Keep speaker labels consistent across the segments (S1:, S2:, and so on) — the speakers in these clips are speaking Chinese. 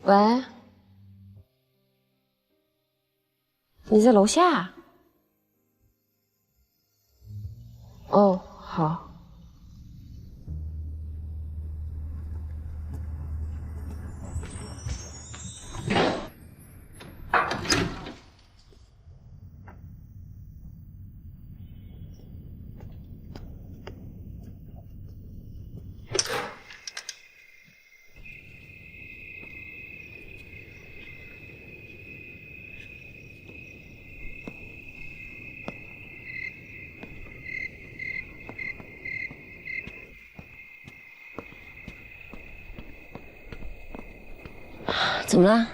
S1: 喂，你在楼下？哦，好。怎么了？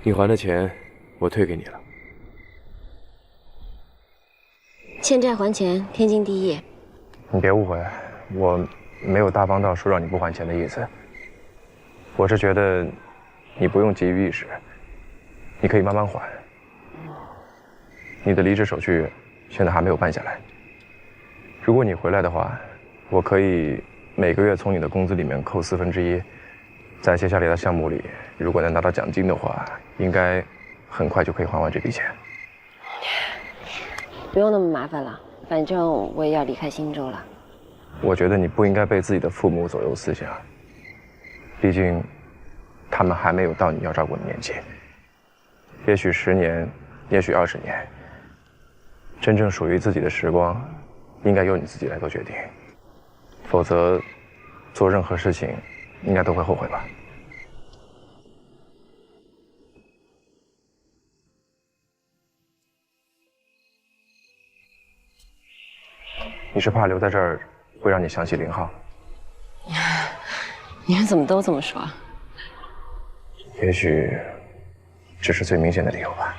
S2: 你还的钱，我退给你了。
S1: 欠债还钱，天经地义。
S3: 你别误会，我没有大方到说让你不还钱的意思。我是觉得你不用急于一时，你可以慢慢还。你的离职手续现在还没有办下来。如果你回来的话，我可以每个月从你的工资里面扣1/4，在接下来的项目里，如果能拿到奖金的话，应该很快就可以还完这笔钱。
S1: 不用那么麻烦了，反正我也要离开新州了。
S3: 我觉得你不应该被自己的父母左右思想，毕竟他们还没有到你要照顾的年纪。也许10年，也许20年，真正属于自己的时光，应该由你自己来做决定。否则，做任何事情，应该都会后悔吧。你是怕留在这儿会让你想起林浩？
S1: 你们怎么都这么说？
S3: 也许这是最明显的理由吧。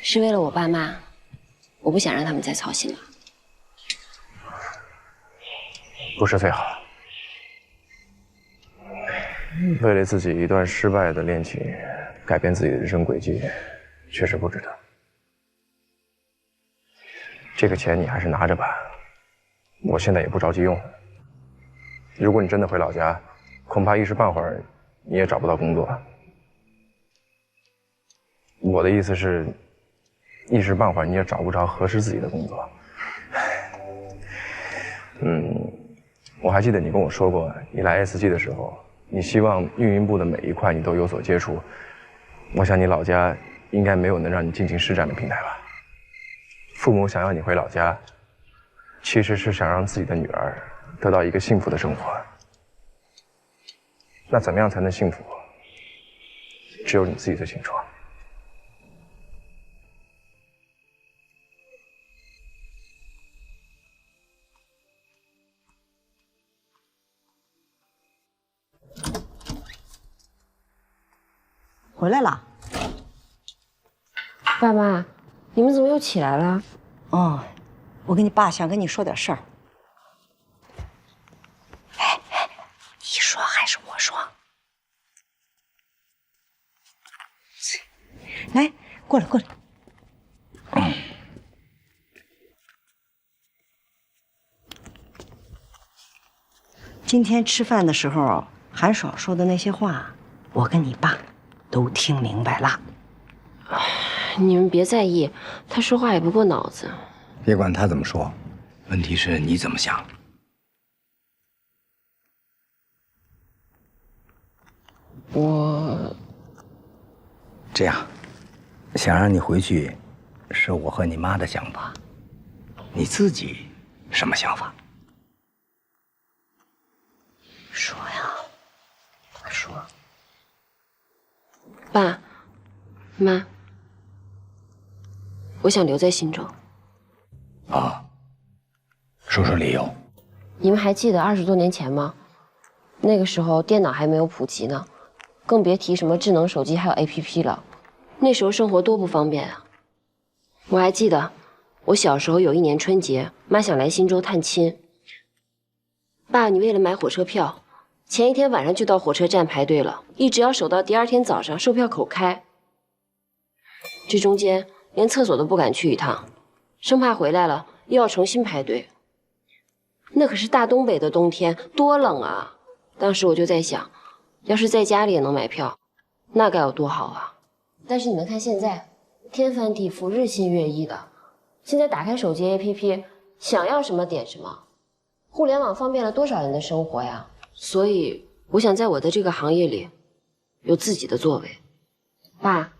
S1: 是为了我爸妈，我不想让他们再操心了。
S3: 不是最好。为了自己一段失败的恋情，改变自己的人生轨迹，确实不值得。这个钱你还是拿着吧，我现在也不着急用。如果你真的回老家，恐怕一时半会儿你也找不到工作。我的意思是，一时半会儿你也找不着合适自己的工作。我还记得你跟我说过，你来 SG 的时候，你希望运营部的每一块你都有所接触。我想你老家应该没有能让你尽情施展的平台吧。父母想要你回老家，其实是想让自己的女儿得到一个幸福的生活。那怎么样才能幸福？只有你自己最清楚。
S4: 回来了。
S1: 爸妈，你们怎么又起来了？
S4: 哦，我跟你爸想跟你说点事儿。哎，你说还是我说？来，过来过来。今天吃饭的时候，韩爽说的那些话，我跟你爸都听明白了。
S1: 你们别在意，他说话也不过脑子。
S5: 别管他怎么说，问题是你怎么想。
S1: 我
S5: 这样，想让你回去，是我和你妈的想法。你自己什么想法？
S4: 说呀，说。
S1: 爸妈，我想留在新州。
S5: 啊，说说理由。
S1: 你们还记得20多年前吗？那个时候电脑还没有普及呢，更别提什么智能手机还有 APP 了。那时候生活多不方便啊！我还记得，我小时候有一年春节，妈想来新州探亲。爸，你为了买火车票，前一天晚上就到火车站排队了，一直要守到第2天早上售票口开。这中间连厕所都不敢去一趟，生怕回来了又要重新排队。那可是大东北的冬天，多冷啊！当时我就在想，要是在家里也能买票，那该有多好啊！但是你们看现在，天翻地覆，日新月异的。现在打开手机 APP， 想要什么点什么，互联网方便了多少人的生活呀！所以我想在我的这个行业里有自己的作为。爸，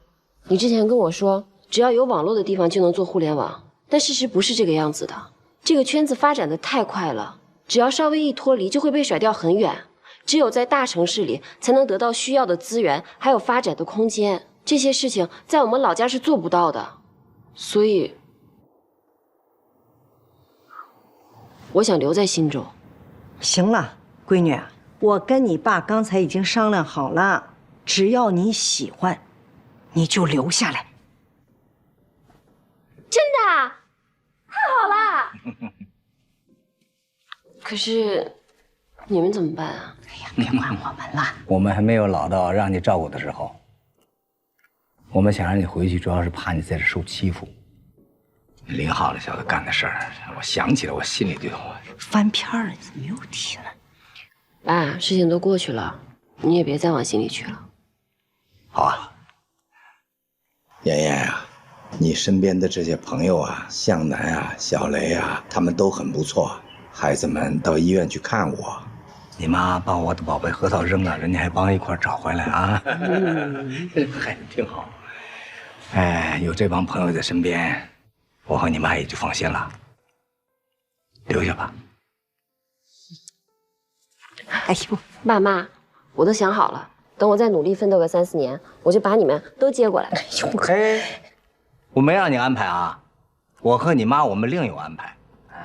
S1: 你之前跟我说，只要有网络的地方就能做互联网，但事实不是这个样子的。这个圈子发展的太快了，只要稍微一脱离，就会被甩掉很远。只有在大城市里，才能得到需要的资源，还有发展的空间。这些事情在我们老家是做不到的，所以我想留在新州。
S4: 行了，闺女，我跟你爸刚才已经商量好了，只要你喜欢，你就留下来。
S1: 真的啊？太好了！可是你们怎么办啊？
S4: 哎呀，别管我们了，
S5: 我们还没有老到让你照顾的时候。我们想让你回去，主要是怕你在这受欺负。林浩那小子干的事儿，我想起来，我心里就
S4: 翻篇了，你怎么又提了？
S1: 爸，事情都过去了，你也别再往心里去了。
S5: 好啊，
S6: 妍妍啊，你身边的这些朋友啊，向南啊、小雷啊，他们都很不错。孩子们到医院去看我。
S5: 你妈把我的宝贝核桃扔了，人家还帮一块找回来啊，还挺好。哎，有这帮朋友在身边，我和你妈也就放心了。留下吧。
S4: 哎呦，
S1: 爸妈，我都想好了，等我再努力奋斗个3、4年，我就把你们都接过来。
S4: 哎呦，
S5: 哎，我没让你安排啊，我和你妈我们另有安排。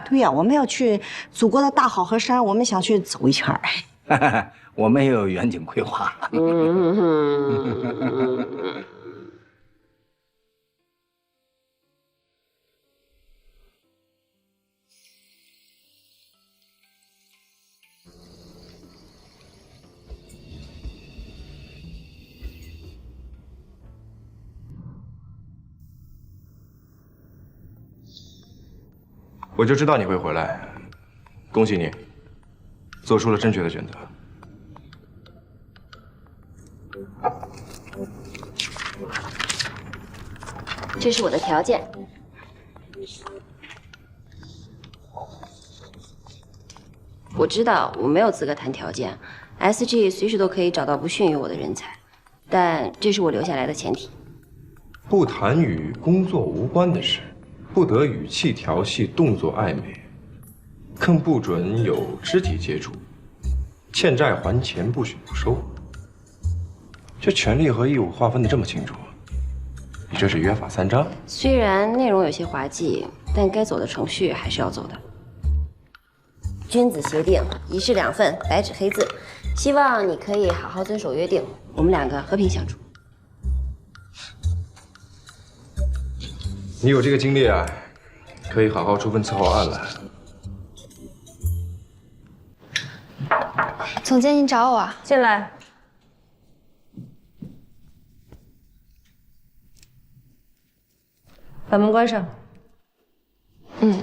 S4: 对呀，我们要去祖国的大好河山，我们想去走一圈儿。
S5: 我们也有远景规划。
S3: 我就知道你会回来，恭喜你，做出了正确的选择。
S1: 这是我的条件。我知道我没有资格谈条件 ，SG 随时都可以找到不逊于我的人才，但这是我留下来的前提。
S3: 不谈与工作无关的事，不得语气调戏、动作暧昧，更不准有肢体接触。欠债还钱，不许不收。这权利和义务划分得这么清楚，你这是约法3章。
S1: 虽然内容有些滑稽，但该走的程序还是要走的。君子协定，一式2份，白纸黑字。希望你可以好好遵守约定，我们2个和平相处。
S3: 你有这个经历啊，可以好好出份伺候案了。
S7: 总监，您找我啊？
S8: 进来。把门关上。
S7: 嗯。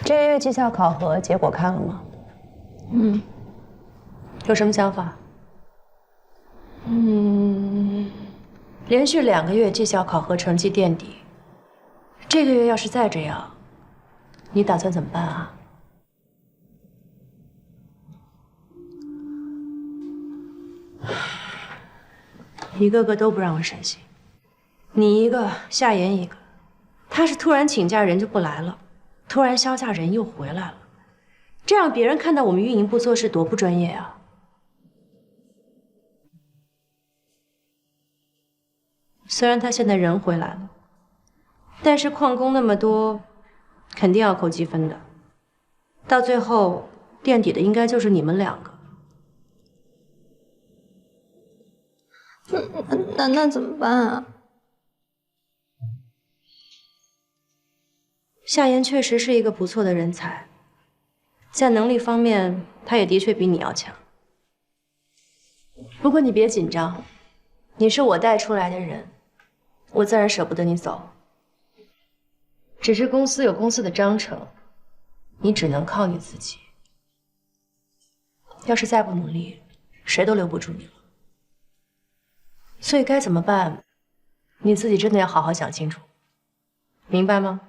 S8: 这个月绩效考核结果看了吗？
S7: 嗯。
S8: 有什么想法？连续2个月绩效考核成绩垫底，这个月要是再这样，你打算怎么办啊？一个个都不让我省心，你一个，夏言一个，他是突然请假人就不来了，突然销假人又回来了，这样别人看到我们运营部做事多不专业啊！虽然他现在人回来了，但是矿工那么多，肯定要扣积分的。到最后垫底的应该就是你们2个。
S7: 那怎么办啊？
S8: 夏言确实是一个不错的人才，在能力方面，他也的确比你要强。不过你别紧张，你是我带出来的人。我自然舍不得你走，只是公司有公司的章程，你只能靠你自己。要是再不努力，谁都留不住你了。所以该怎么办，你自己真的要好好想清楚，明白吗？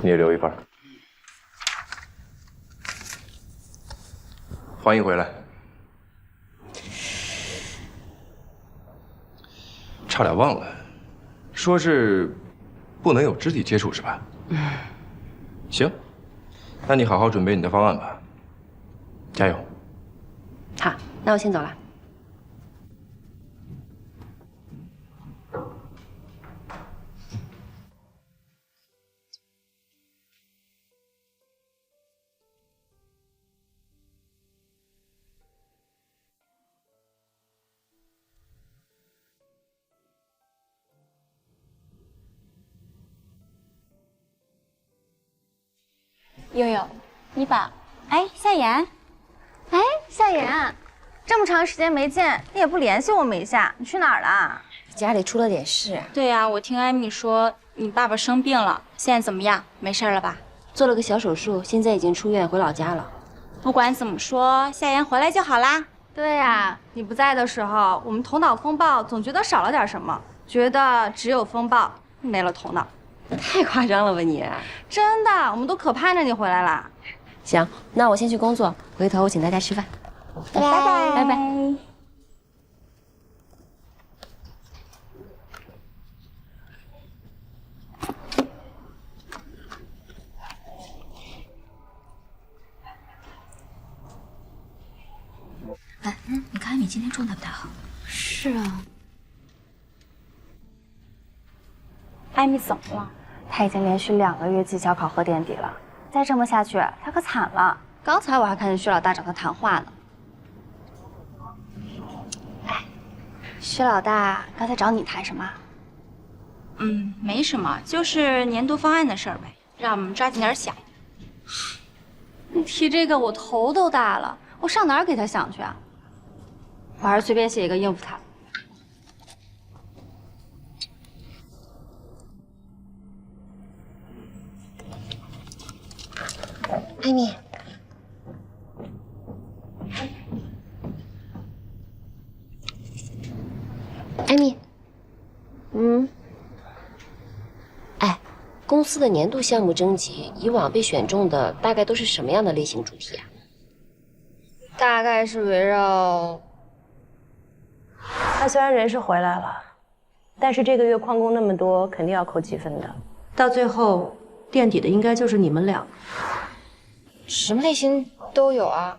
S3: 你也留一份。欢迎回来。差点忘了，说是不能有肢体接触是吧？行，那你好好准备你的方案吧。加油。
S1: 好，那我先走了。
S9: 悠悠，你把，哎，夏言，
S7: 哎，夏言，这么长时间没见，你也不联系我们一下，你去哪儿了？
S1: 家里出了点事。
S9: 对呀，我听艾米说你爸爸生病了，现在怎么样？没事了吧？
S1: 做了个小手术，现在已经出院回老家了。
S9: 不管怎么说，夏言回来就好啦。
S7: 对呀，你不在的时候，我们头脑风暴总觉得少了点什么，觉得只有风暴，没了头脑。
S1: 太夸张了吧你！
S7: 真的，我们都可盼着你回来啦。
S1: 行，那我先去工作，回头我请大家吃饭。
S9: 拜拜
S1: 拜拜。
S9: 哎，你看艾米今天状态不太好。
S7: 是啊。
S9: 艾米怎么了？
S7: 她已经连续2个月绩效考核垫底了，再这么下去，她可惨了。刚才我还看见薛老大找她谈话呢。哎，薛老大刚才找你谈什么？
S9: 没什么，就是年度方案的事儿呗，让我们抓紧点想。
S7: 你提这个我头都大了，我上哪儿给他想去啊？我还是随便写一个应付他。
S1: 艾米，艾米，哎，公司的年度项目征集，以往被选中的大概都是什么样的类型主题啊？
S7: 大概是围绕……
S8: 他虽然人是回来了，但是这个月旷工那么多，肯定要扣积分的。到最后垫底的应该就是你们俩。
S7: 什么类型都有啊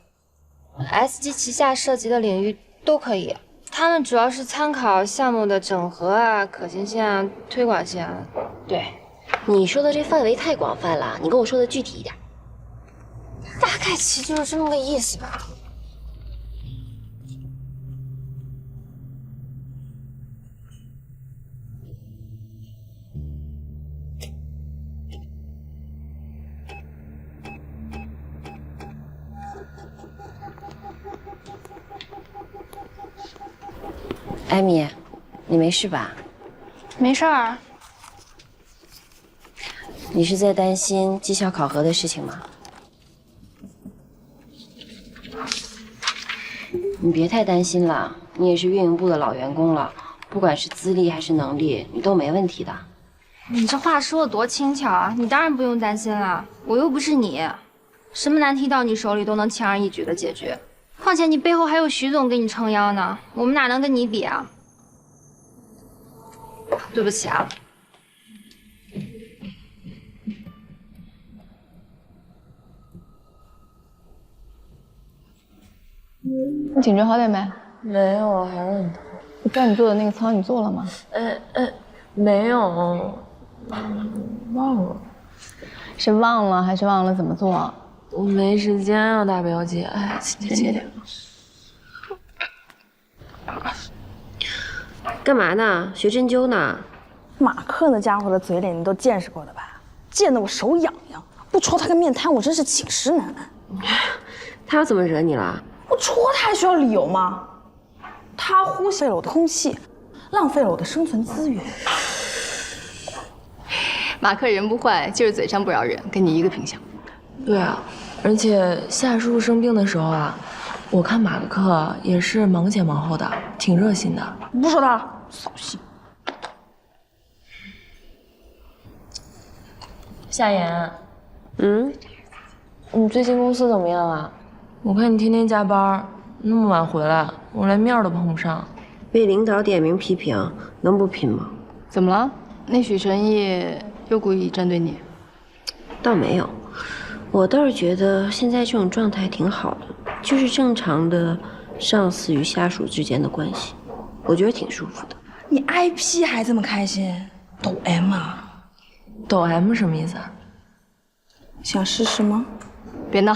S7: ，SG 旗下涉及的领域都可以。他们主要是参考项目的整合啊、可行性啊、推广性啊。
S1: 对，你说的这范围太广泛了，你跟我说的具体一点。
S7: 大概其就是这么个意思吧。
S1: 艾米，你没事吧？
S7: 没事儿。
S1: 你是在担心绩效考核的事情吗？你别太担心了，你也是运营部的老员工了，不管是资历还是能力，你都没问题的。
S7: 你这话说的多轻巧啊！你当然不用担心了，我又不是你，什么难题到你手里都能轻而易举的解决。况且你背后还有徐总给你撑腰呢，我们哪能跟你比啊？对不起啊。
S10: 你颈椎好点没？
S11: 没有，还是很疼。
S10: 我叫你做的那个操你做了吗？
S11: 没有，
S10: 忘了，是忘了还是忘了怎么做？
S8: 我没时间啊，大表姐。哎，请接点。
S1: 干嘛呢？学针灸呢？
S11: 马克那家伙的嘴脸你都见识过的吧？见得我手痒痒，不戳他个面瘫，我真是寝食难安。
S1: 他又怎么惹你了？
S11: 我戳他还需要理由吗？他呼吸了我的空气，浪费了我的生存资源。
S10: 马克人不坏，就是嘴上不饶人，跟你一个品相。
S8: 对啊，而且夏叔叔生病的时候啊，我看马克也是忙前忙后的，挺热心的。
S11: 不说他了，扫兴。
S8: 夏言，你最近公司怎么样啊？我看你天天加班，那么晚回来，我连面都碰不上。
S1: 被领导点名批评，能不拼吗？
S10: 怎么了？那许晨毅又故意针对你？
S1: 倒没有，我倒是觉得现在这种状态挺好的，就是正常的上司与下属之间的关系，我觉得挺舒服的。
S11: 你 IP 还这么开心，抖 M 啊？
S8: 抖 M 什么意思啊？
S11: 想试试吗？
S10: 别闹。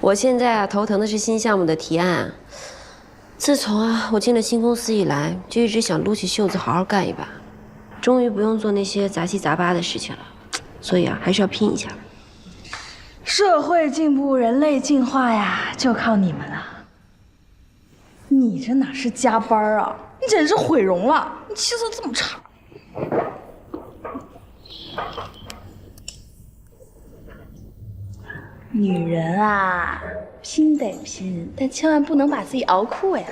S1: 我现在啊头疼的是新项目的提案。自从啊我进了新公司以来，就一直想撸起袖子好好干一把，终于不用做那些杂七杂八的事情了，所以啊还是要拼一下。
S11: 社会进步，人类进化呀，就靠你们了。你这哪是加班啊？你简直是毁容了！你气色这么差。女人啊，拼得拼，但千万不能把自己熬酷呀。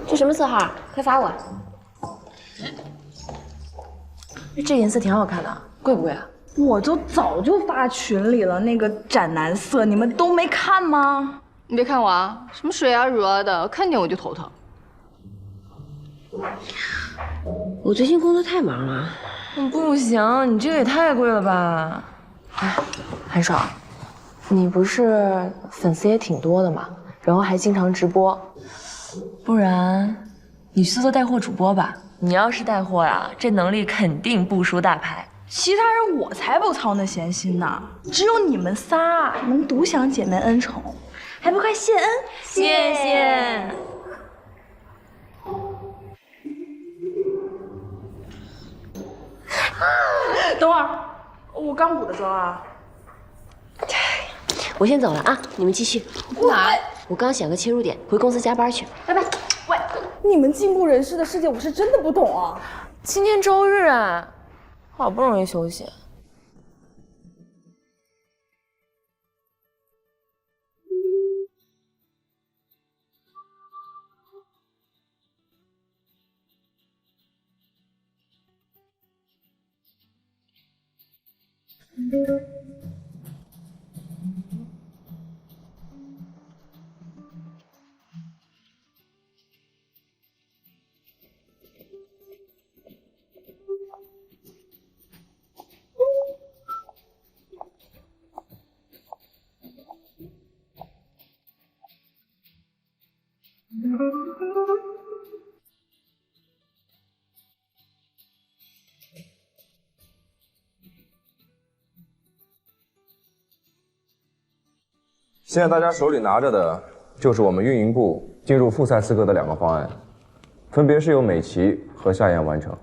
S1: 这什么色号？快发我！
S8: 这颜色挺好看的，贵不贵啊？
S11: 我就早就发群里了，那个斩男色，你们都没看吗？
S10: 你别看我啊，什么水啊乳啊的，看见我就头疼。
S1: 我最近工作太忙了。
S8: 不行，你这个也太贵了吧？哎，韩爽，你不是粉丝也挺多的嘛，然后还经常直播，不然你去做带货主播吧。你要是带货呀，这能力肯定不输大牌。
S11: 其他人我才不操那闲心呢，只有你们仨能独享姐妹恩宠，还不快谢恩？
S8: 谢谢。
S11: 等会儿，我刚补的妆啊。
S1: 我先走了啊，你们继续。
S11: 哪？
S1: 我刚想个切入点，回公司加班去，拜拜。
S11: 喂，你们进步人士的世界我是真的不懂啊。
S8: 今天周日啊，好不容易休息。
S3: 现在大家手里拿着的就是我们运营部进入复赛资格的2个方案，分别是由美琪和夏言完成。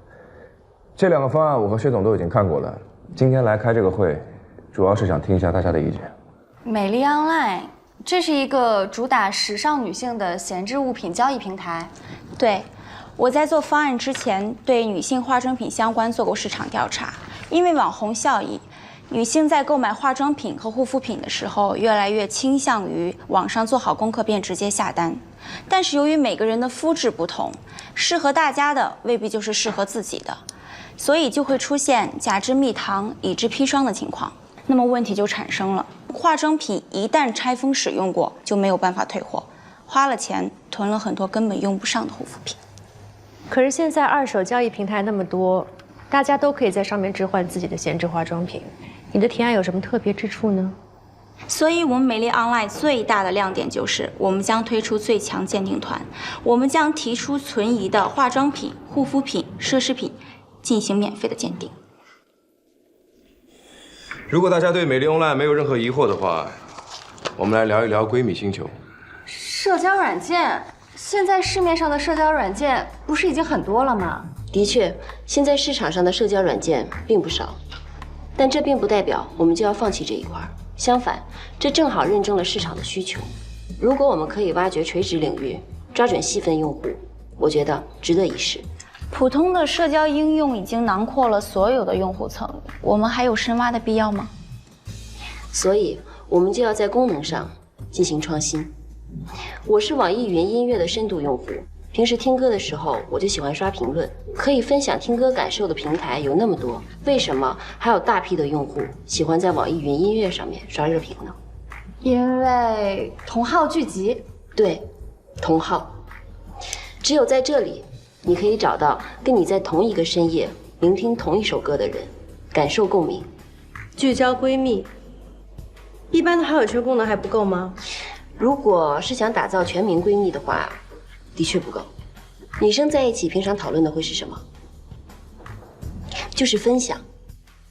S3: 这2个方案我和薛总都已经看过了，今天来开这个会，主要是想听一下大家的意见。
S9: 美丽 Online， 这是一个主打时尚女性的闲置物品交易平台。对，我在做方案之前，对女性化妆品相关做过市场调查，因为网红效益。女性在购买化妆品和护肤品的时候，越来越倾向于网上做好功课便直接下单。但是由于每个人的肤质不同，适合大家的未必就是适合自己的，所以就会出现假制蜜糖、以致砒霜的情况。那么问题就产生了，化妆品一旦拆封使用过，就没有办法退货，花了钱囤了很多根本用不上的护肤品。
S8: 可是现在二手交易平台那么多，大家都可以在上面置换自己的闲置化妆品。你的提案有什么特别之处呢？
S9: 所以，我们美丽 online 最大的亮点就是我们将推出最强鉴定团，我们将提出存疑的化妆品、护肤品、奢侈品进行免费的鉴定。
S2: 如果大家对美丽 online 没有任何疑惑的话，我们来聊一聊闺蜜星球。
S9: 社交软件，现在市面上的社交软件不是已经很多了吗？
S1: 的确，现在市场上的社交软件并不少，但这并不代表我们就要放弃这一块。相反，这正好认证了市场的需求。如果我们可以挖掘垂直领域，抓准细分用户，我觉得值得一试。
S9: 普通的社交应用已经囊括了所有的用户层，我们还有深挖的必要吗？
S1: 所以，我们就要在功能上进行创新。我是网易云音乐的深度用户，平时听歌的时候我就喜欢刷评论，可以分享听歌感受的平台有那么多，为什么还有大批的用户喜欢在网易云音乐上面刷热评呢？
S9: 因为同好聚集。
S1: 对，同好。只有在这里，你可以找到跟你在同一个深夜聆听同一首歌的人，感受共鸣。
S8: 聚焦闺蜜，一般的好友圈功能还不够吗？
S1: 如果是想打造全民闺蜜的话，的确不够。女生在一起平常讨论的会是什么？就是分享。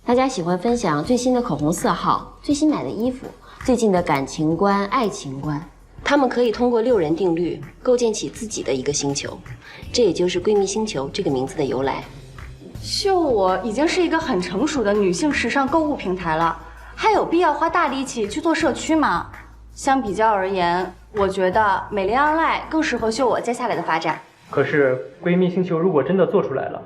S1: 大家喜欢分享最新的口红色号、最新买的衣服、最近的感情观、爱情观。她们可以通过6人定律构建起自己的一个星球，这也就是闺蜜星球这个名字的由来。
S9: 秀我已经是一个很成熟的女性时尚购物平台了，还有必要花大力气去做社区吗？相比较而言，我觉得美丽 online 更适合秀我接下来的发展。
S12: 可是闺蜜星球如果真的做出来了，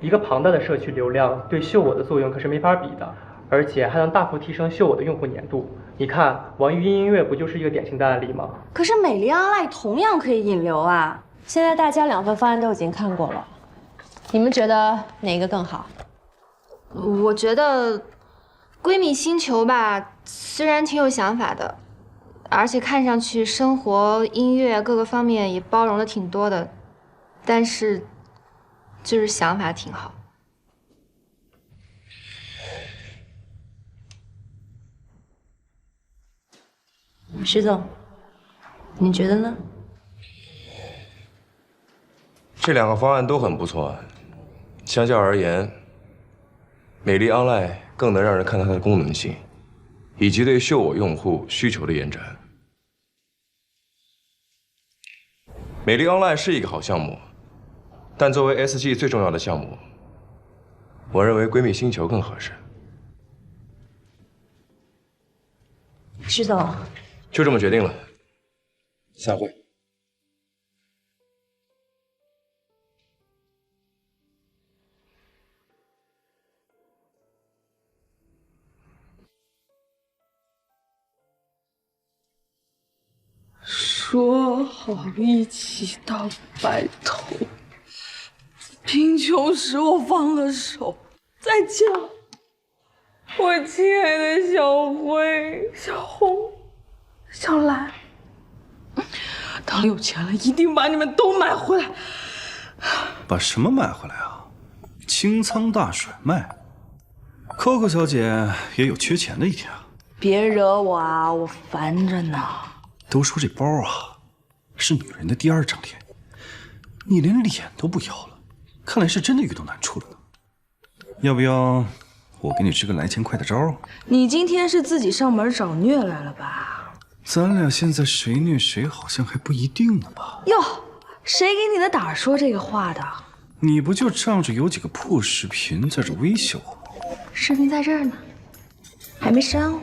S12: 一个庞大的社区流量对秀我的作用可是没法比的，而且还能大幅提升秀我的用户粘度。你看网易云音乐不就是一个典型的案例吗？
S9: 可是美丽 online 同样可以引流啊！
S8: 现在大家2份方案都已经看过了，你们觉得哪个更好？
S7: 我觉得闺蜜星球吧，虽然挺有想法的，而且看上去生活、音乐各个方面也包容的挺多的，但是就是想法挺好。
S8: 石总，你觉得呢？
S2: 这2个方案都很不错，相较而言，美丽 online 更能让人看到它的功能性，以及对秀我用户需求的延展。美丽 online 是一个好项目，但作为 SG 最重要的项目，我认为闺蜜星球更合适。
S8: 石总，
S2: 就这么决定了，散会。
S11: 说好一起到白头，贫穷使我放了手。再见，我亲爱的小辉、小红、小兰。等有钱了，一定把你们都买回来。
S13: 把什么买回来啊？清仓大甩卖。Coco 小姐也有缺钱的一天啊。
S11: 别惹我啊，我烦着呢。
S13: 都说这包啊是女人的第2张脸，你连脸都不要了，看来是真的遇到难处了呢。要不要我给你支个来钱快的招？
S11: 你今天是自己上门找虐来了吧？
S13: 咱俩现在谁虐谁好像还不一定呢吧？
S11: 哟，谁给你的胆说这个话的？
S13: 你不就仗着有几个破视频在这威胁我吗？
S11: 视频在这儿呢，还没删哦。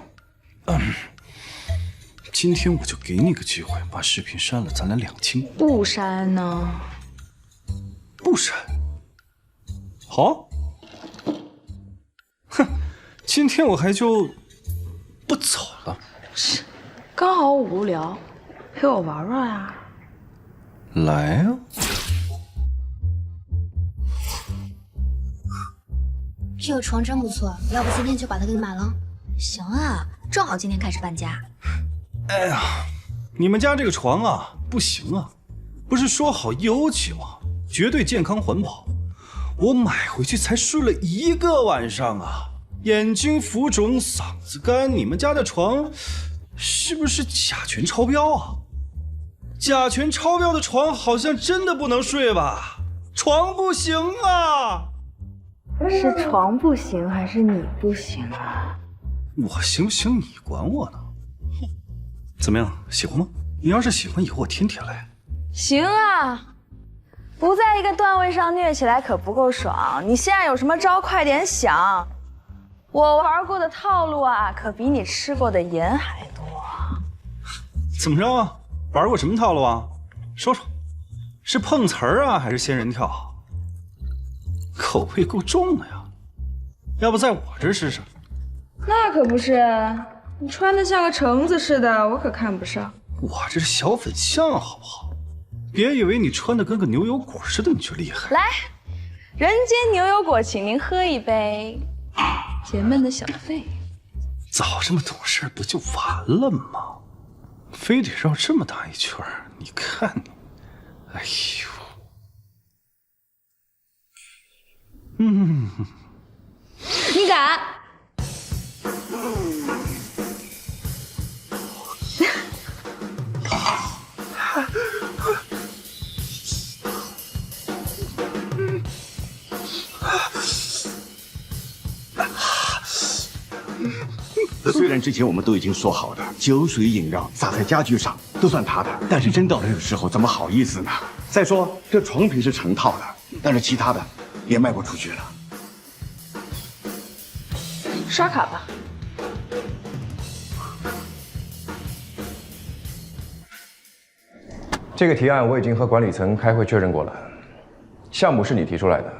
S13: 今天我就给你个机会，把视频删了，咱俩2清。
S11: 不删呢？
S13: 不删。好。哼，今天我还就不走了。
S11: 是，刚好我无聊，陪我玩玩呀。
S13: 来啊！
S14: 这个床真不错，要不今天就把它给买了？行啊，正好今天开始搬家。
S13: 哎呀，你们家这个床啊，不行啊！不是说好1欧起吗？绝对健康环保。我买回去才睡了1个晚上啊，眼睛浮肿，嗓子干。你们家的床是不是甲醛超标啊？甲醛超标的床好像真的不能睡吧？床不行啊！
S10: 是床不行还是你不行啊？
S13: 我行不行你管我呢？怎么样，喜欢吗？你要是喜欢，以后我天天来。
S10: 行啊，不在一个段位上虐起来可不够爽。你现在有什么招，快点想。我玩过的套路啊，可比你吃过的盐还多。
S13: 怎么着啊？玩过什么套路啊？说说，是碰瓷儿啊，还是仙人跳？口味够重的呀，要不在我这试试？
S10: 那可不是，你穿的像个橙子似的，我可看不上。
S13: 我这是小粉象，好不好？别以为你穿的跟个牛油果似的你就厉害。
S10: 来，人间牛油果，请您喝一杯，解闷的小费。
S13: 早这么懂事不就完了吗？非得绕这么大一圈，你看你，哎呦，
S10: 你敢？
S15: 虽然之前我们都已经说好的，酒水饮料洒在家具上都算他的，但是真到那个时候，怎么好意思呢？再说这床品是成套的，但是其他的也卖不出去了。
S10: 刷卡吧。
S2: 这个提案我已经和管理层开会确认过了，项目是你提出来的，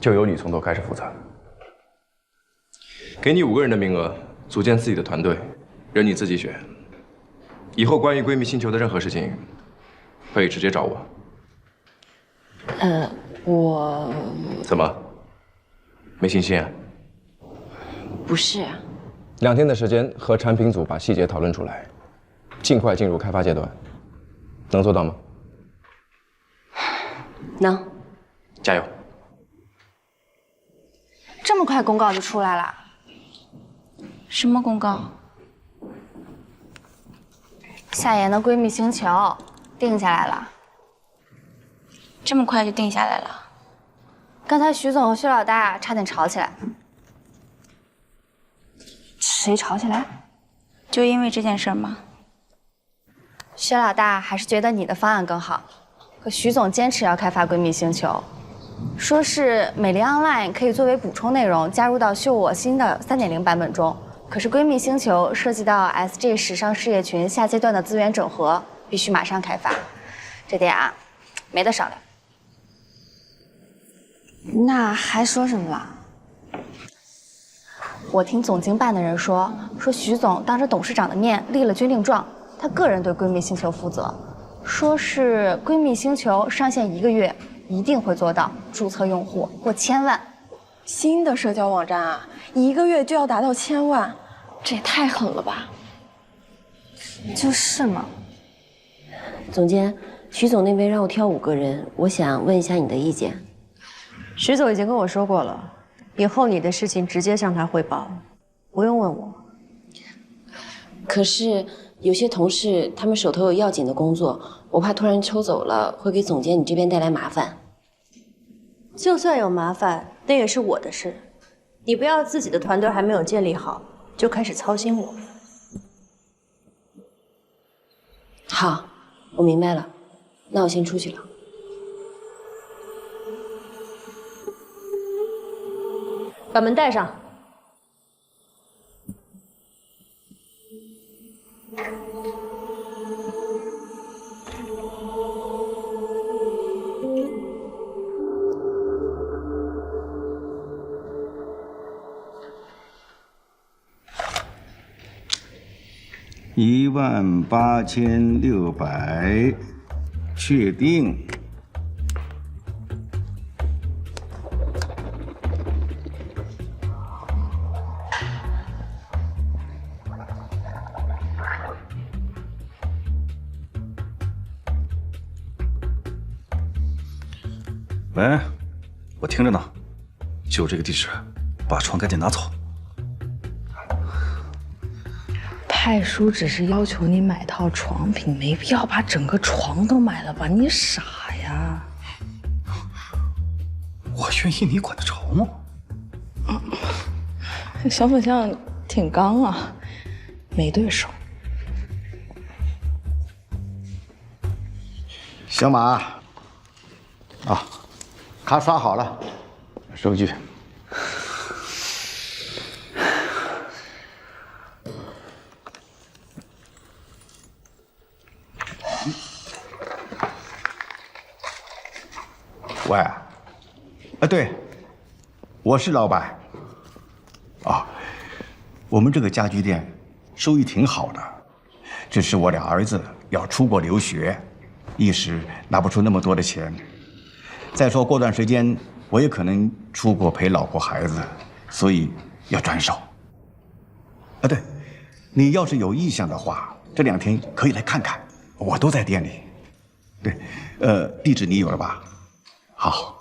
S2: 就由你从头开始负责。给你5个人的名额，组建自己的团队，任你自己选。以后关于闺蜜星球的任何事情，可以直接找我。
S1: 我
S2: 怎么没信心啊？
S1: 不是啊。
S2: 2天的时间和产品组把细节讨论出来，尽快进入开发阶段，能做到吗？
S1: 能。
S2: 加油！
S9: 这么快公告就出来了？什么公告？夏妍的闺蜜星球定下来了。这么快就定下来了？刚才徐总和薛老大差点吵起来。谁吵起来？就因为这件事吗？薛老大还是觉得你的方案更好，可徐总坚持要开发闺蜜星球，说是美丽 Online 可以作为补充内容加入到秀我新的3.0版本中。可是闺蜜星球涉及到 SG 时尚事业群下阶段的资源整合，必须马上开发，这点啊，没得商量。那还说什么了？我听总经办的人说徐总当着董事长的面立了军令状，他个人对闺蜜星球负责，说是闺蜜星球上线1个月一定会做到注册用户过1000万。
S10: 新的社交网站啊，1个月就要达到1000万，这也太狠了吧！
S9: 就是嘛。
S1: 总监，徐总那边让我挑5个人，我想问一下你的意见。
S8: 徐总已经跟我说过了，以后你的事情直接向他汇报，不用问我。
S1: 可是有些同事他们手头有要紧的工作，我怕突然抽走了会给总监你这边带来麻烦。
S8: 就算有麻烦，那也是我的事，你不要自己的团队还没有建立好就开始操心我。
S1: 好，我明白了，那我先出去了。
S8: 把门带上。
S15: 18600，确定。
S13: 喂，我听着呢，就这个地址，把床赶紧拿走。
S10: 太太叔只是要求你买套床品，没必要把整个床都买了吧？你傻呀？
S13: 我愿意，你管得着吗？
S10: 小粉象挺刚啊，没对手。
S15: 小马，啊，卡刷好了，收据。喂，对，我是老板。啊，我们这个家居店收益挺好的，只是我俩儿子要出国留学，一时拿不出那么多的钱。再说过段时间我也可能出国陪老婆孩子，所以要转手。啊，对，你要是有意向的话，这2天可以来看看，我都在店里。对，地址你有了吧？好。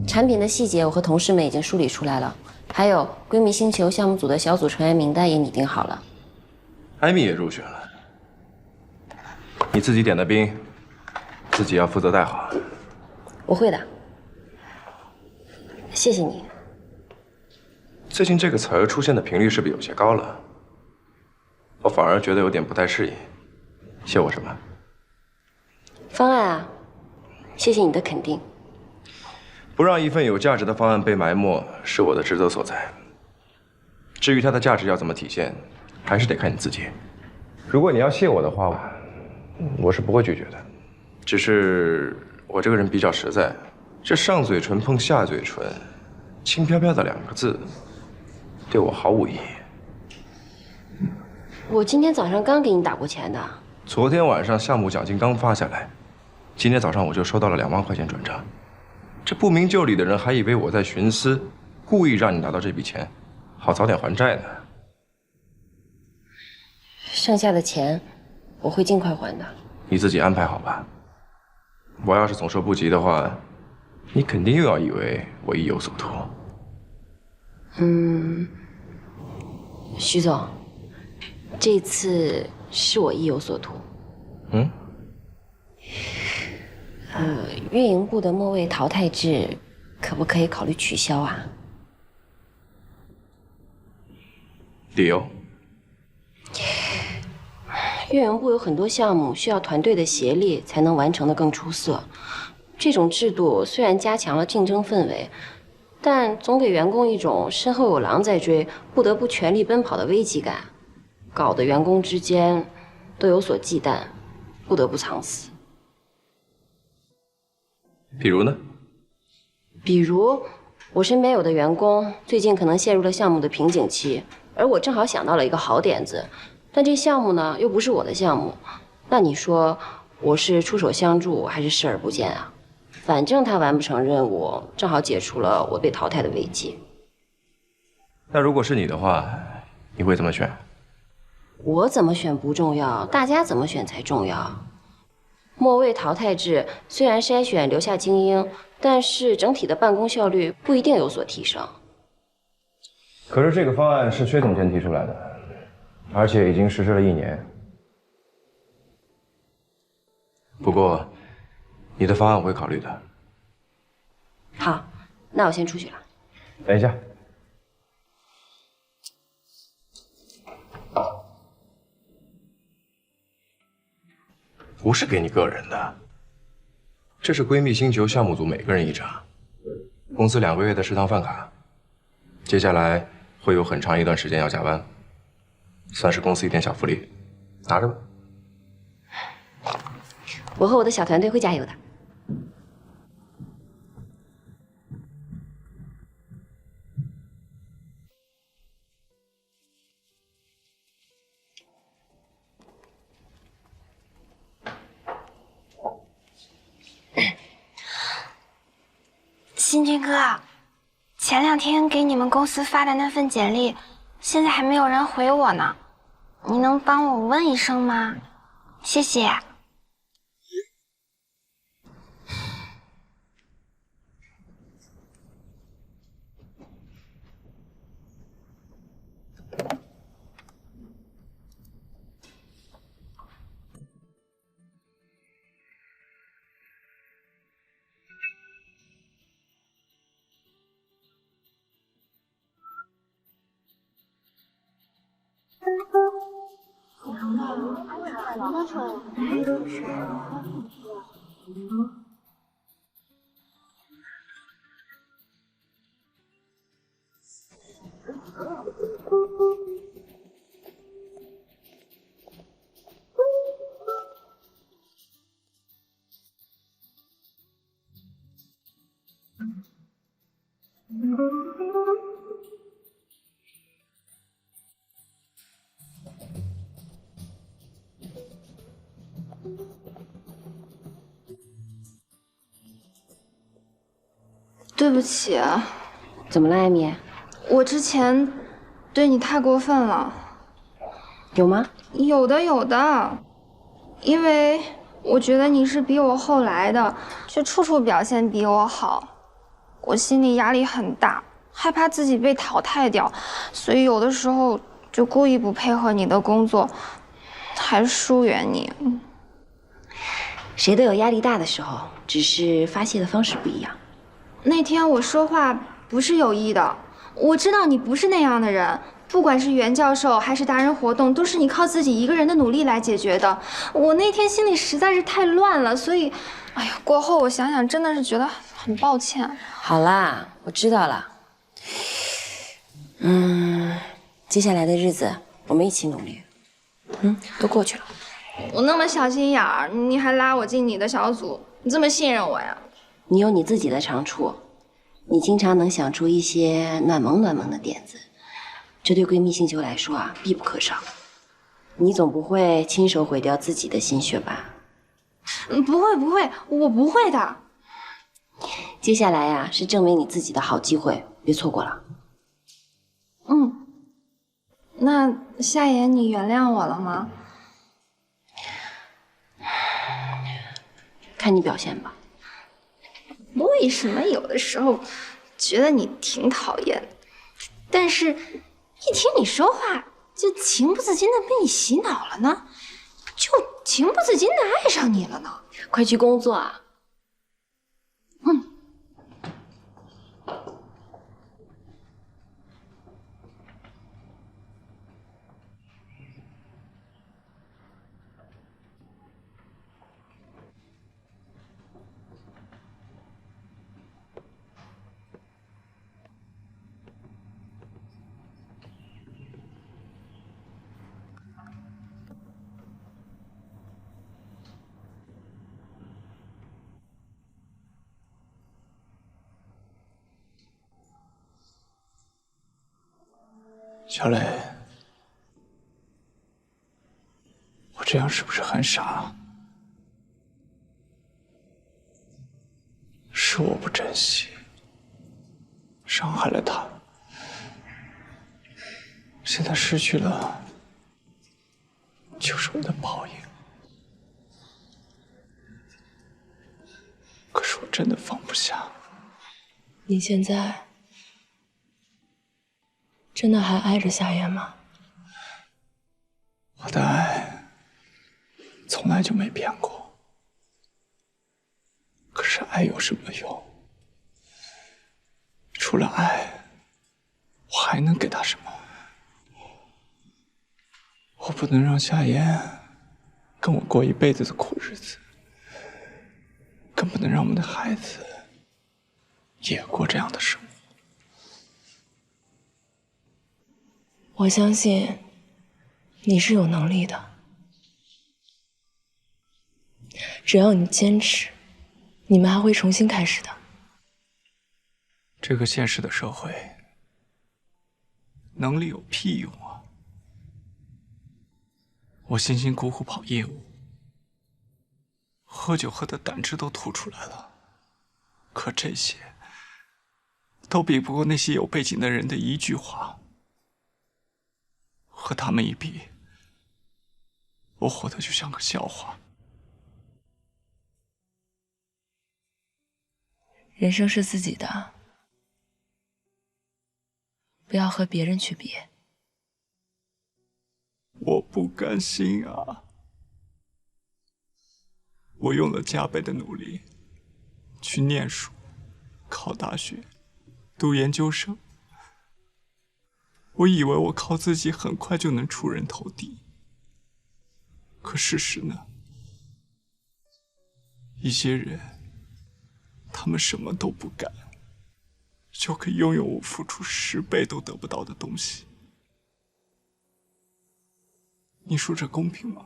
S1: 产品的细节我和同事们已经梳理出来了，还有闺蜜星球项目组的小组成员名单也拟定好了。
S2: 艾米也入选了，你自己点的兵，自己要负责带好。
S1: 我会的，谢谢你。
S2: 最近这个词儿出现的频率是不是有些高了？我反而觉得有点不太适应。谢我什么？
S1: 方案啊，谢谢你的肯定。
S2: 不让一份有价值的方案被埋没，是我的职责所在。至于它的价值要怎么体现，还是得看你自己。如果你要谢我的话，我是不会拒绝的。只是我这个人比较实在，这上嘴唇碰下嘴唇，轻飘飘的2个字，对我毫无意义。
S1: 我今天早上刚给你打过钱的。
S2: 昨天晚上项目奖金刚发下来，今天早上我就收到了2万块钱转账。这不明就里的人还以为我在徇私，故意让你拿到这笔钱，好早点还债呢。
S1: 剩下的钱我会尽快还的。
S2: 你自己安排好吧。我要是总收不及的话，你肯定又要以为我意有所图。
S1: 徐总，这次是我意有所图。运营部的末位淘汰制，可不可以考虑取消啊？
S2: 理由？
S1: 运营部有很多项目需要团队的协力才能完成得更出色。这种制度虽然加强了竞争氛围，但总给员工一种身后有狼在追，不得不全力奔跑的危机感，搞得员工之间都有所忌惮，不得不藏私。
S2: 比如呢？
S1: 比如，我身边有的员工最近可能陷入了项目的瓶颈期，而我正好想到了一个好点子，但这项目呢又不是我的项目，那你说我是出手相助还是视而不见啊？反正他完不成任务，正好解除了我被淘汰的危机。
S2: 那如果是你的话，你会怎么选？
S1: 我怎么选不重要，大家怎么选才重要。末位淘汰制虽然筛选留下精英，但是整体的办公效率不一定有所提升。
S2: 可是这个方案是薛总监提出来的，而且已经实施了1年。不过，你的方案我会考虑的。
S1: 好，那我先出去了。
S2: 等一下。不是给你个人的，这是闺蜜星球项目组每个人1张，公司2个月的食堂饭卡。接下来会有很长一段时间要加班，算是公司一点小福利，拿着吧。
S1: 我和我的小团队会加油的。
S7: 新军哥，前2天给你们公司发的那份简历，现在还没有人回我呢，你能帮我问一声吗？谢谢。对不起，
S1: 怎么了，艾米？
S7: 我之前对你太过分了。
S1: 有吗？
S7: 有的，有的。因为我觉得你是比我后来的，却处处表现比我好，我心里压力很大，害怕自己被淘汰掉，所以有的时候就故意不配合你的工作，还疏远你。
S1: 谁都有压力大的时候，只是发泄的方式不一样。
S7: 那天我说话不是有意的，我知道你不是那样的人，不管是袁教授还是达人活动，都是你靠自己一个人的努力来解决的。我那天心里实在是太乱了，所以，哎呀，过后我想想，真的是觉得很抱歉。
S1: 好啦，我知道了。接下来的日子我们一起努力。都过去了。
S7: 我那么小心眼儿，你还拉我进你的小组，你这么信任我呀？
S1: 你有你自己的长处，你经常能想出一些暖萌暖萌的点子，这对闺蜜星球来说啊必不可少。你总不会亲手毁掉自己的心血吧？
S7: 不会不会，我不会的。
S1: 接下来呀是证明你自己的好机会，别错过了。
S7: 那夏言，你原谅我了吗？
S1: 看你表现吧。
S7: 为什么有的时候觉得你挺讨厌，但是一听你说话就情不自禁的被你洗脑了呢？就情不自禁的爱上你了呢？
S1: 快去工作啊！
S16: 小磊，我这样是不是很傻？是我不珍惜，伤害了他，现在失去了，就是我的报应。可是我真的放不下。
S8: 你现在真的还爱着夏言吗？
S16: 我的爱从来就没变过。可是爱有什么用？除了爱，我还能给他什么？我不能让夏言跟我过一辈子的苦日子，更不能让我们的孩子也过这样的生活。
S8: 我相信你是有能力的，只要你坚持，你们还会重新开始的。
S16: 这个现实的社会，能力有屁用啊！我辛辛苦苦跑业务，喝酒喝的胆汁都吐出来了，可这些都比不过那些有背景的人的一句话。和他们一比，我活得就像个笑话。
S8: 人生是自己的，不要和别人去比。
S16: 我不甘心啊！我用了加倍的努力去念书，考大学，读研究生。我以为我靠自己很快就能出人头地，可事实呢？一些人，他们什么都不干，就可以拥有我付出10倍都得不到的东西。你说这公平吗？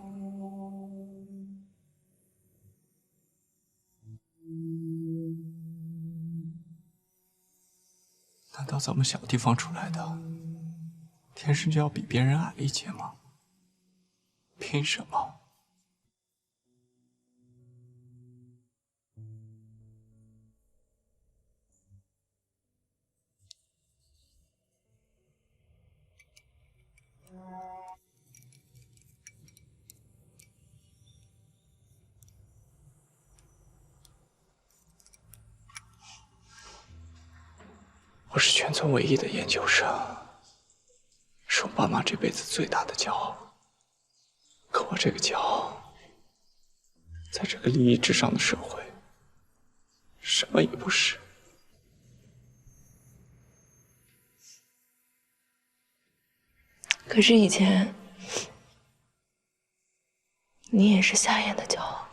S16: 难道咱们小地方出来的，天生就要比别人矮一截吗？凭什么？我是全村唯一的研究生，是我爸妈这辈子最大的骄傲。可我这个骄傲，在这个利益至上的社会，什么也不是。
S11: 可是以前，你也是夏言的骄傲。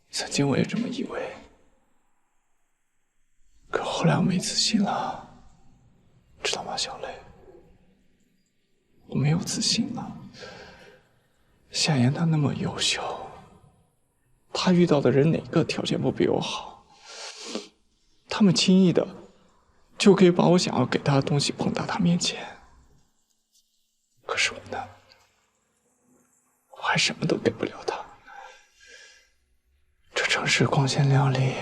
S16: 曾经我也这么以为，可后来我没自信了，知道吗，小磊？我没有自信了。夏言他那么优秀，他遇到的人哪个条件不比我好？他们轻易的就可以把我想要给他的东西捧到他面前。可是我呢？我还什么都给不了他。这城市光鲜亮丽，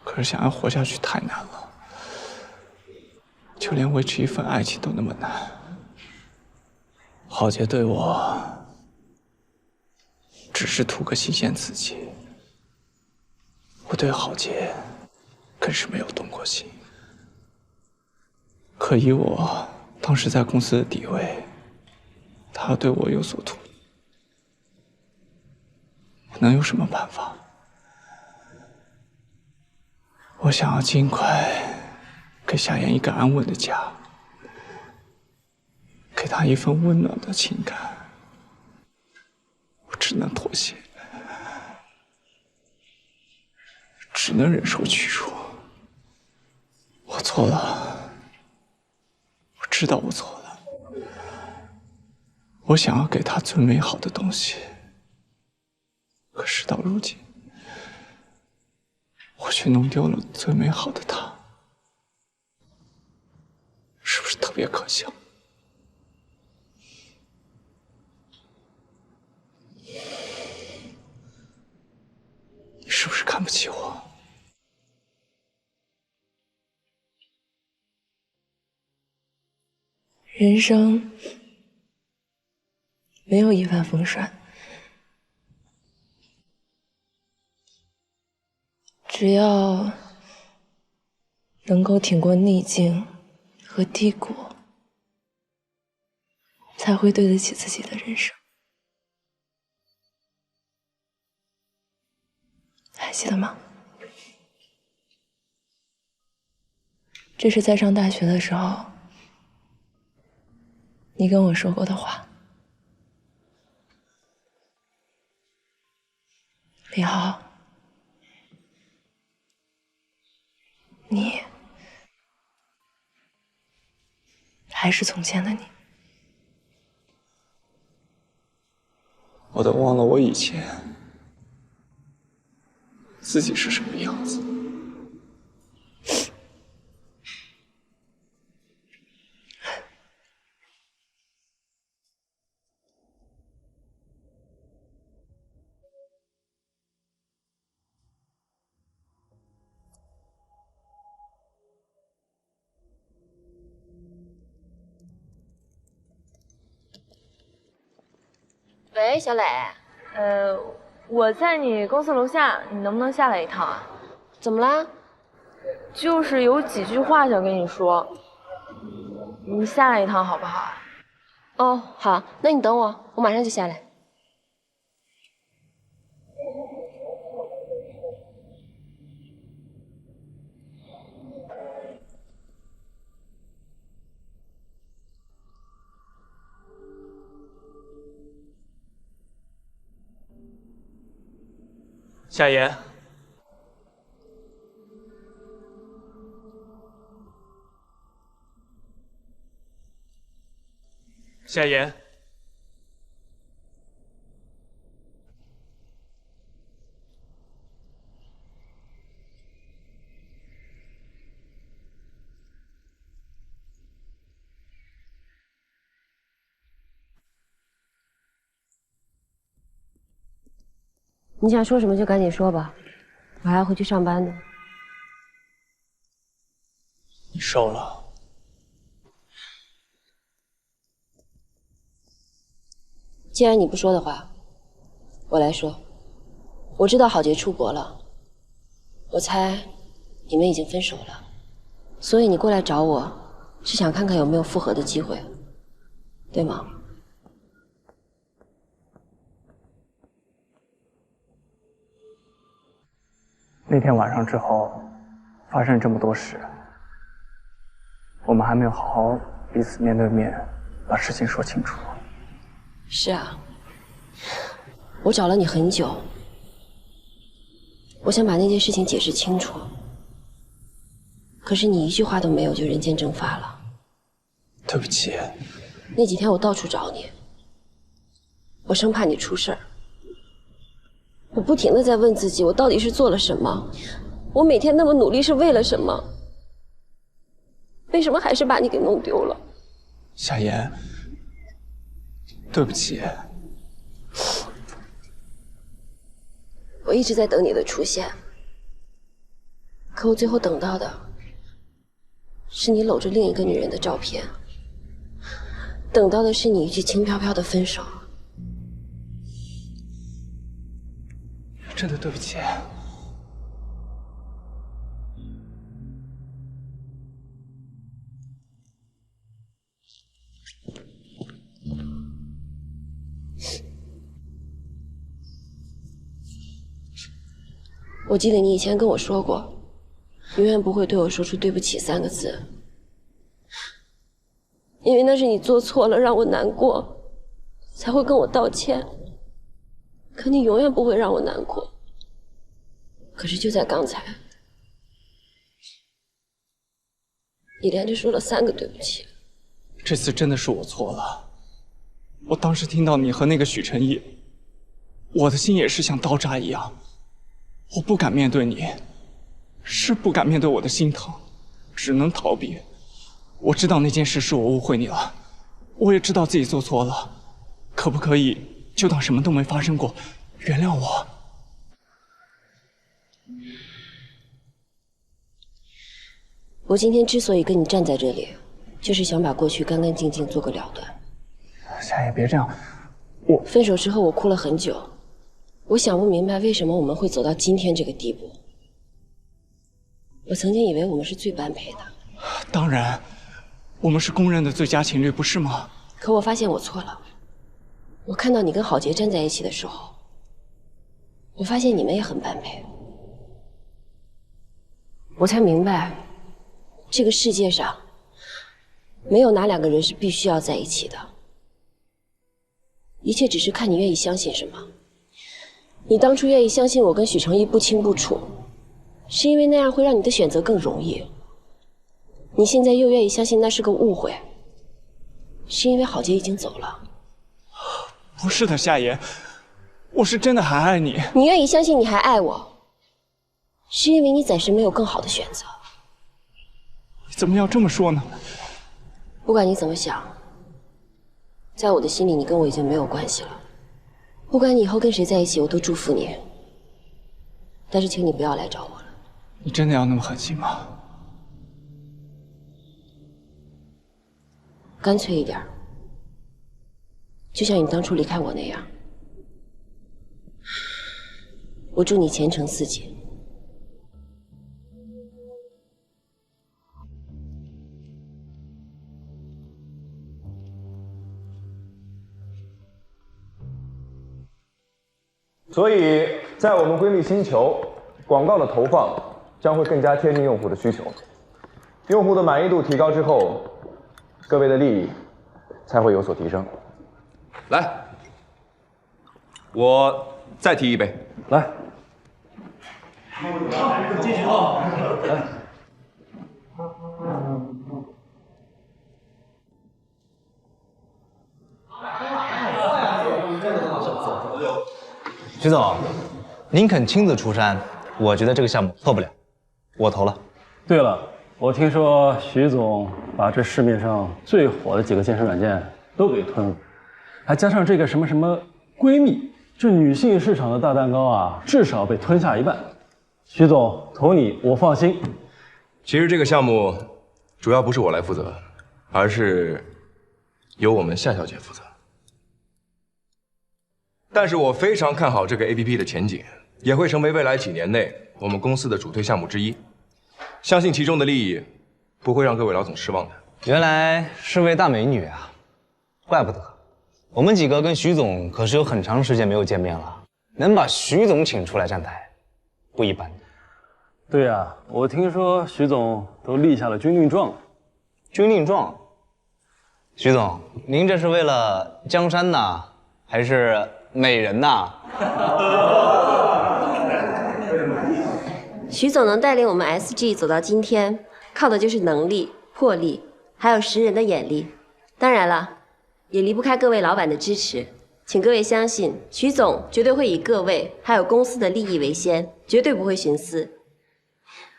S16: 可是想要活下去太难了，就连维持一份爱情都那么难。郝杰对我只是图个新鲜刺激，我对郝杰更是没有动过心。可以我当时在公司的地位，他要对我有所图，我能有什么办法？我想要尽快给夏言一个安稳的家，给他一份温暖的情感，我只能妥协，只能忍受屈辱。我错了，我知道我错了。我想要给他最美好的东西，可事到如今，我却弄丢了最美好的他，是不是特别可笑？你是不是看不起我？
S11: 人生没有一帆风顺，只要能够挺过逆境和低谷，才会对得起自己的人生。还记得吗？这是在上大学的时候，你跟我说过的话。李浩，你还是从前的你。
S16: 我都忘了我以前自己是什么样子。
S1: 喂，小磊。
S10: 我在你公司楼下，你能不能下来一趟啊？
S1: 怎么啦？
S10: 就是有几句话想跟你说，你下来一趟好不好？
S1: 哦，好，那你等我，我马上就下来。
S16: 夏言，夏言，
S1: 你想说什么就赶紧说吧，我还要回去上班呢。
S16: 你瘦了。
S1: 既然你不说的话，我来说。我知道郝杰出国了，我猜你们已经分手了，所以你过来找我，是想看看有没有复合的机会，对吗？
S12: 那天晚上之后，发生这么多事，我们还没有好好彼此面对面把事情说清楚。
S1: 是啊，我找了你很久，我想把那件事情解释清楚，可是你一句话都没有就人间蒸发了。
S16: 对不起。
S1: 那几天我到处找你，我生怕你出事儿。我不停地在问自己，我到底是做了什么？我每天那么努力是为了什么？为什么还是把你给弄丢了？
S16: 夏言，对不起。
S1: 我一直在等你的出现，可我最后等到的是你搂着另一个女人的照片，等到的是你一句轻飘飘的分手。
S16: 真的对不起。
S1: 我记得你以前跟我说过，永远不会对我说出对不起3个字，因为那是你做错了让我难过，才会跟我道歉。可你永远不会让我难过。可是就在刚才，你连着说了3个对不起。
S16: 这次真的是我错了。我当时听到你和那个许晨毅，我的心也是像刀扎一样。我不敢面对你，是不敢面对我的心疼，只能逃避。我知道那件事是我误会你了，我也知道自己做错了，可不可以就当什么都没发生过，原谅我？
S1: 我今天之所以跟你站在这里，就是想把过去干干净净做个了断。
S12: 夏夜，别这样。
S1: 分手之后我哭了很久，我想不明白为什么我们会走到今天这个地步。我曾经以为我们是最般配的。
S16: 当然，我们是公认的最佳情侣，不是吗？
S1: 可我发现我错了。我看到你跟郝杰站在一起的时候，我发现你们也很般配。我才明白，这个世界上没有哪2个人是必须要在一起的，一切只是看你愿意相信什么。你当初愿意相信我跟许成义不清不楚，是因为那样会让你的选择更容易。你现在又愿意相信那是个误会，是因为郝杰已经走了。
S16: 不是的，夏言，我是真的还爱你。
S1: 你愿意相信你还爱我，是因为你暂时没有更好的选择。
S16: 你怎么要这么说呢？
S1: 不管你怎么想，在我的心里，你跟我已经没有关系了。不管你以后跟谁在一起，我都祝福你。但是请你不要来找我了。
S16: 你真的要那么狠心吗？
S1: 干脆一点，就像你当初离开我那样。我祝你前程似锦。
S3: 所以在我们闺蜜星球，广告的投放将会更加贴近用户的需求，用户的满意度提高之后，各位的利益才会有所提升。
S2: 来，我再提一杯。
S3: 来，
S17: 继续做。
S5: 徐总，您肯亲自出山，我觉得这个项目错不了，我投了。
S17: 对了，我听说徐总把这市面上最火的几个健身软件都给吞了，还加上这个什么什么闺蜜，这女性市场的大蛋糕啊，至少被吞下一半。徐总投你，我放心。
S2: 其实这个项目主要不是我来负责，而是由我们夏小姐负责。但是我非常看好这个 APP 的前景，也会成为未来几年内我们公司的主推项目之一。相信其中的利益不会让各位老总失望的。
S5: 原来是位大美女啊，怪不得。我们几个跟徐总可是有很长时间没有见面了，能把徐总请出来站台，不一般。
S17: 对呀，我听说徐总都立下了军令状了。
S5: 军令状？徐总，您这是为了江山呐，还是美人呐？
S1: 徐总能带领我们 SG 走到今天，靠的就是能力、魄力，还有识人的眼力。当然了，也离不开各位老板的支持。请各位相信，徐总绝对会以各位还有公司的利益为先，绝对不会徇私。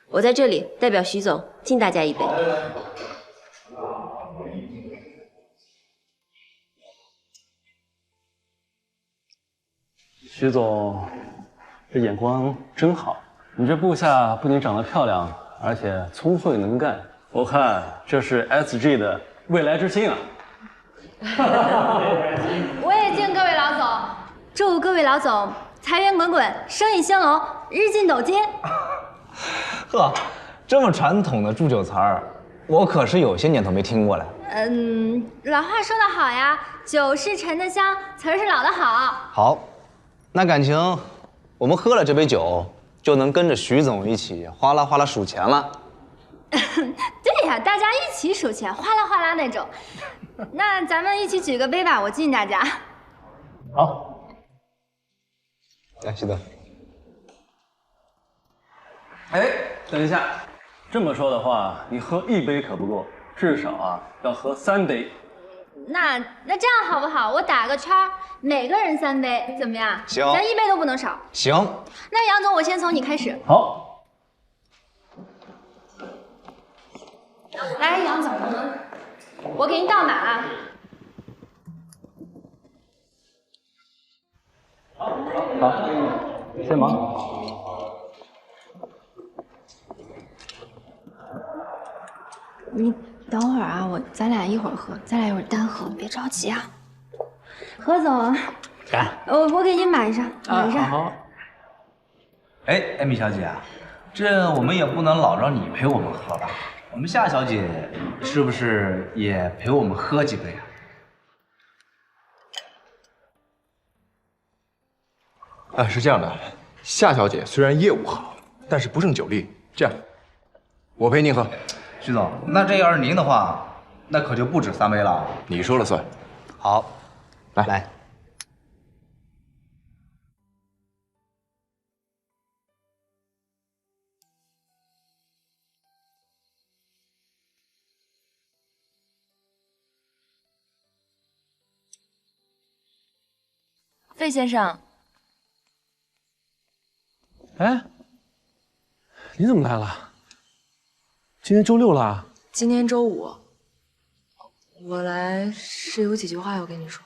S1: 我在这里代表徐总敬大家一杯。
S17: 徐总，这眼光真好。你这部下不仅长得漂亮，而且聪慧能干。我看这是 SG 的未来之星啊！
S7: 我也敬各位老总，祝各位老总财源滚滚，生意兴隆，日进斗金。
S5: 呵，这么传统的祝酒词儿，我可是有些年头没听过了。
S7: 老话说得好呀，酒是陈的香，词儿是老的好。
S5: 好，那感情我们喝了这杯酒，就能跟着徐总一起哗啦哗啦数钱了。
S7: 对呀，大家一起数钱，哗啦哗啦那种。那咱们一起举个杯吧，我敬大家。
S17: 好，
S5: 来，徐总。
S17: 哎，等一下，这么说的话，你喝一杯可不够，至少啊要喝3杯。
S7: 那这样好不好？我打个圈，每个人3杯，怎么样？
S5: 行，
S7: 咱1杯都不能少。
S5: 行。
S7: 那杨总，我先从你开始。
S17: 好。
S7: 来，杨总，我给您倒满啊。
S17: 好，先忙。
S7: 你等会儿啊，咱俩一会儿喝，咱俩一会儿单喝，别着急啊。何总，我给您满上，满上。
S17: 好。
S5: 哎，艾米小姐，这我们也不能老让你陪我们喝吧？我们夏小姐是不是也陪我们喝几杯
S2: 啊？是这样的，夏小姐虽然业务好，但是不胜酒力。这样，我陪您喝。
S5: 徐总，那这要是您的话，那可就不止3杯了。
S2: 你说了算。
S5: 好，来。
S8: 费先生，
S17: 哎，你怎么来了？今天周6了。
S8: 今天周5，我来是有几句话要跟你说。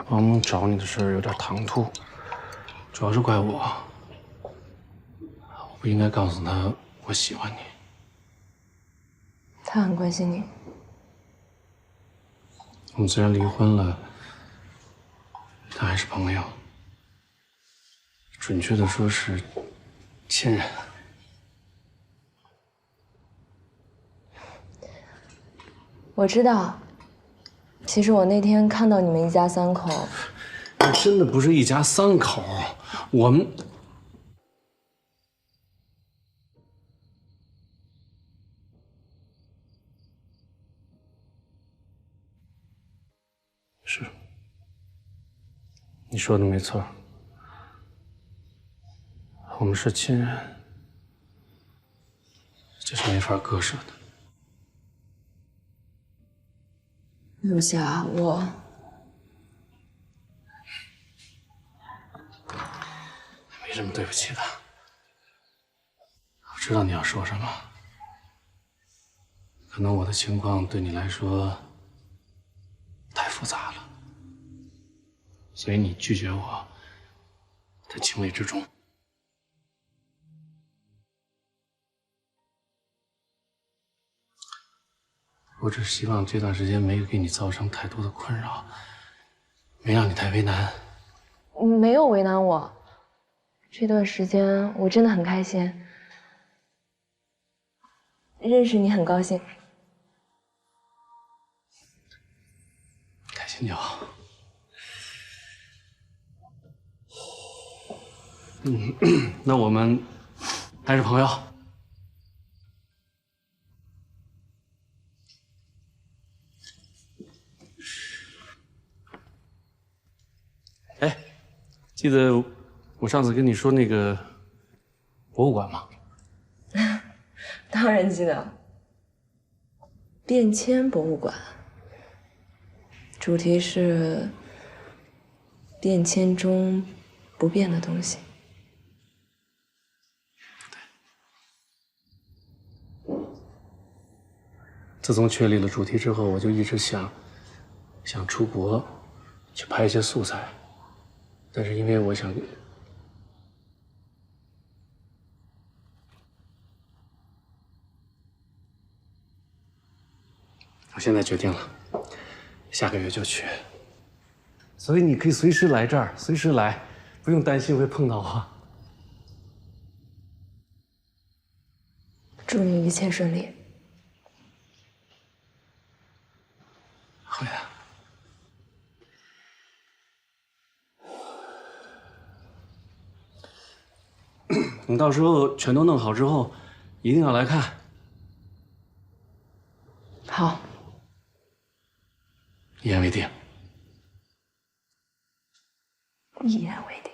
S17: 王梦找你的事有点唐突，主要是怪我，我不应该告诉他我喜欢你。
S8: 他很关心你。
S17: 我们虽然离婚了，但还是朋友。准确的说是亲人。
S8: 我知道。其实我那天看到你们一家3口，
S17: 那真的不是一家3口，我们你说的没错，我们是亲人，这是没法割舍的。
S8: 陆夏，我
S17: 没什么对不起的，我知道你要说什么。可能我的情况对你来说太复杂了，所以你拒绝我，在情理之中。我只希望这段时间没有给你造成太多的困扰，没让你太为难。
S8: 没有为难我，这段时间我真的很开心，认识你很高兴。
S17: 开心就好。那我们还是朋友。哎，记得我上次跟你说那个博物馆吗？
S8: 当然记得，变迁博物馆，主题是变迁中不变的东西。
S17: 自从确立了主题之后，我就一直想出国去拍一些素材，但是因为我想，我现在决定了，下个月就去，所以你可以随时来这儿，随时来，不用担心会碰到我。
S8: 祝你一切顺利。
S17: 会的。等到时候全都弄好之后，一定要来看。
S8: 好，
S17: 一言为定。
S8: 一言为定。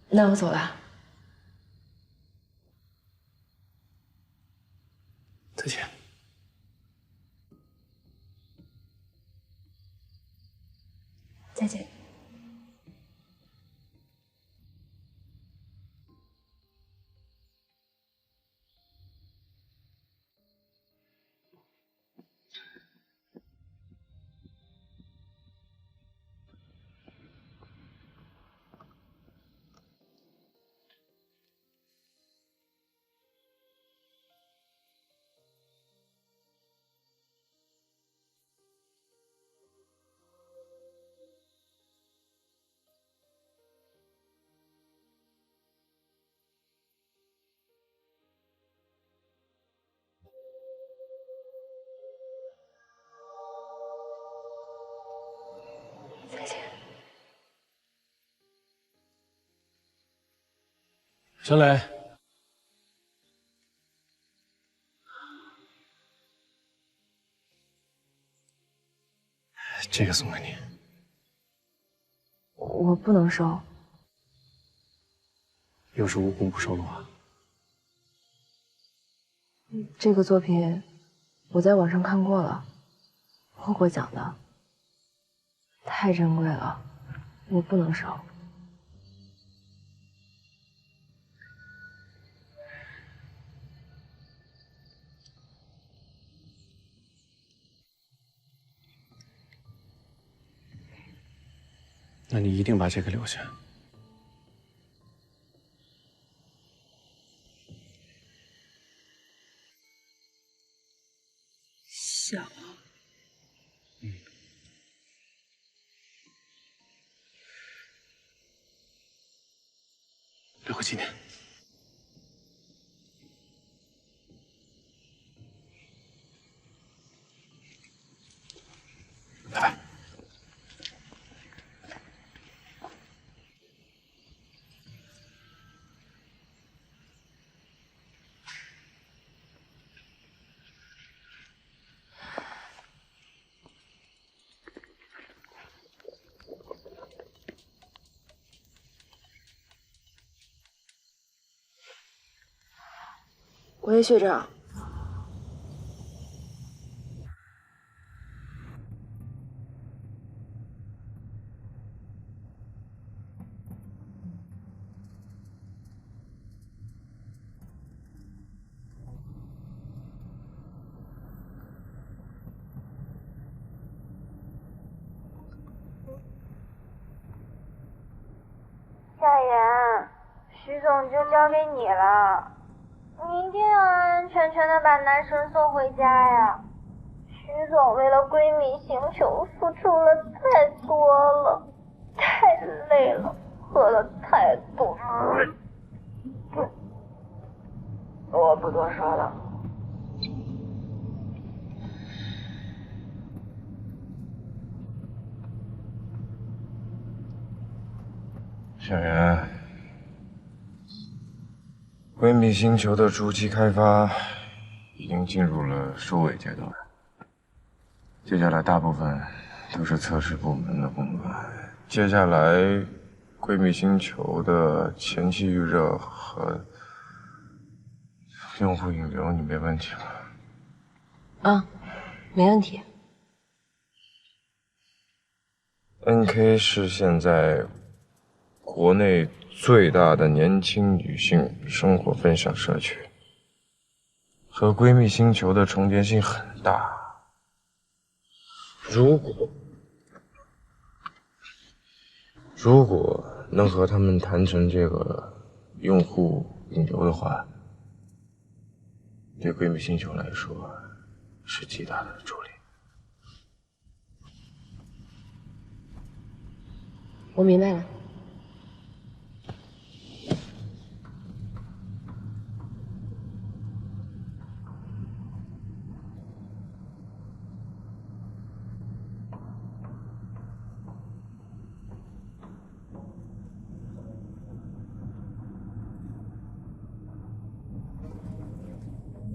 S8: 那我走了。
S17: 再见。
S8: 再见。再见。
S17: 小磊，这个送给你。
S8: 我不能收。
S17: 又是无功不收的话。
S8: 这个作品我在网上看过了，获过奖的，太珍贵了，我不能收。
S17: 那你一定把这个留下。
S8: 小。
S17: 留个纪念。拜拜。
S10: 喂，学长。
S18: 夏言，徐总就交给你了，你一定要安安全全的把男神送回家呀。徐总为了闺蜜星球付出了太多了，太累了，喝了太多。我不多说了。
S2: 小袁，闺蜜星球的初期开发已经进入了收尾阶段，接下来大部分都是测试部门的工作。接下来，闺蜜星球的前期预热和用户引流，你没问题吧？
S1: 啊，没问题。
S2: NK 是现在国内最大的年轻女性生活分享社区，和闺蜜星球的重叠性很大。如果能和他们谈成这个用户引流的话，对闺蜜星球来说是极大的助力。
S1: 我明白了。